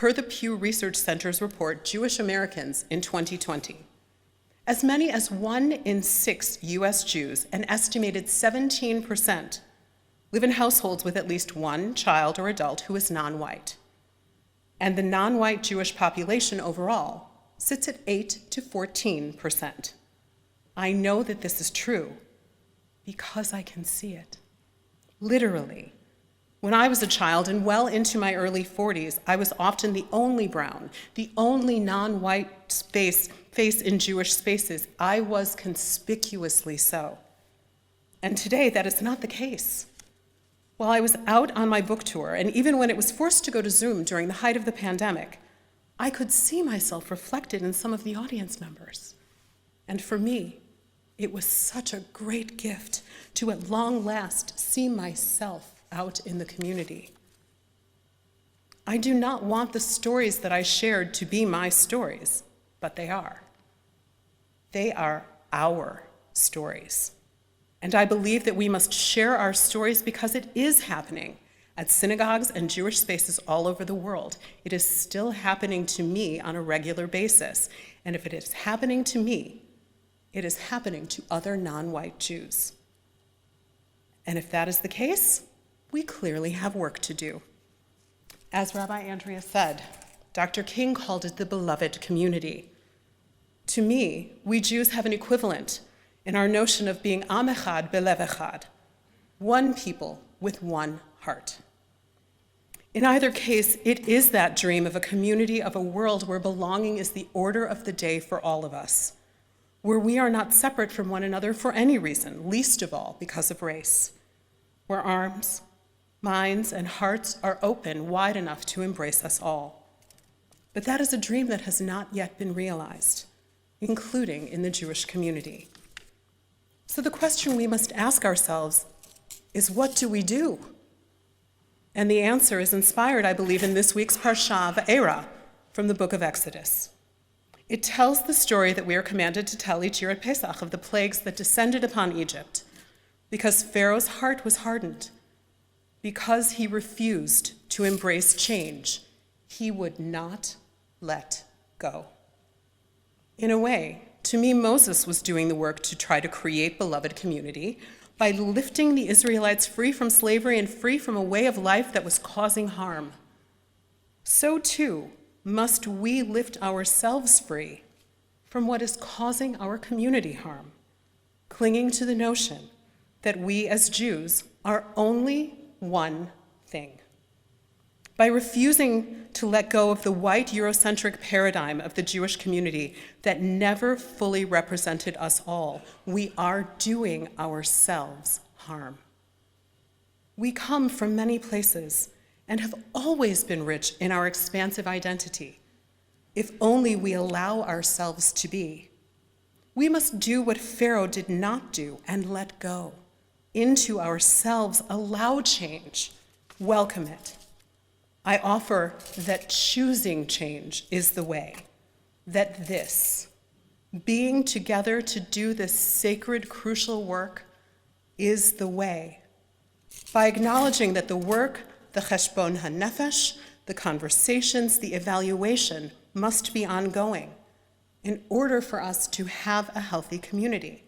per the Pew Research Center's report, Jewish Americans in 2020. As many as 1 in 6 US Jews, an estimated 17%, live in households with at least one child or adult who is non-white. And the non-white Jewish population overall sits at 8 to 14%. I know that this is true because I can see it. Literally. When I was a child and well into my early 40s, I was often the only brown, the only non-white face in Jewish spaces. I was conspicuously so. And today, that is not the case. While I was out on my book tour, and even when it was forced to go to Zoom during the height of the pandemic, I could see myself reflected in some of the audience members. And for me, it was such a great gift to at long last see myself out in the community. I do not want the stories that I shared to be my stories, but they are. They are our stories. And I believe that we must share our stories because it is happening at synagogues and Jewish spaces all over the world. It is still happening to me on a regular basis. And if it is happening to me, it is happening to other non-white Jews. And if that is the case, we clearly have work to do. As Rabbi Andrea said, Dr. King called it the beloved community. To me, we Jews have an equivalent in our notion of being Am Echad Belev Echad, one people with one heart. In either case, it is that dream of a community, of a world where belonging is the order of the day for all of us, where we are not separate from one another for any reason, least of all because of race, where arms, minds, and hearts are open wide enough to embrace us all. But that is a dream that has not yet been realized, including in the Jewish community. So the question we must ask ourselves is, what do we do? And the answer is inspired, I believe, in this week's Parsha Va'era from the book of Exodus. It tells the story that we are commanded to tell each year at Pesach of the plagues that descended upon Egypt because Pharaoh's heart was hardened, because he refused to embrace change. He would not let go. In a way, to me, Moses was doing the work to try to create beloved community by lifting the Israelites free from slavery and free from a way of life that was causing harm. So too must we lift ourselves free from what is causing our community harm, clinging to the notion that we as Jews are only one thing. By refusing to let go of the white Eurocentric paradigm of the Jewish community that never fully represented us all, we are doing ourselves harm. We come from many places and have always been rich in our expansive identity, if only we allow ourselves to be. We must do what Pharaoh did not do and let go. Into ourselves, allow change, welcome it. I offer that choosing change is the way, that this, being together to do this sacred, crucial work, is the way. By acknowledging that the work, the cheshbon hanefesh, the conversations, the evaluation must be ongoing in order for us to have a healthy community.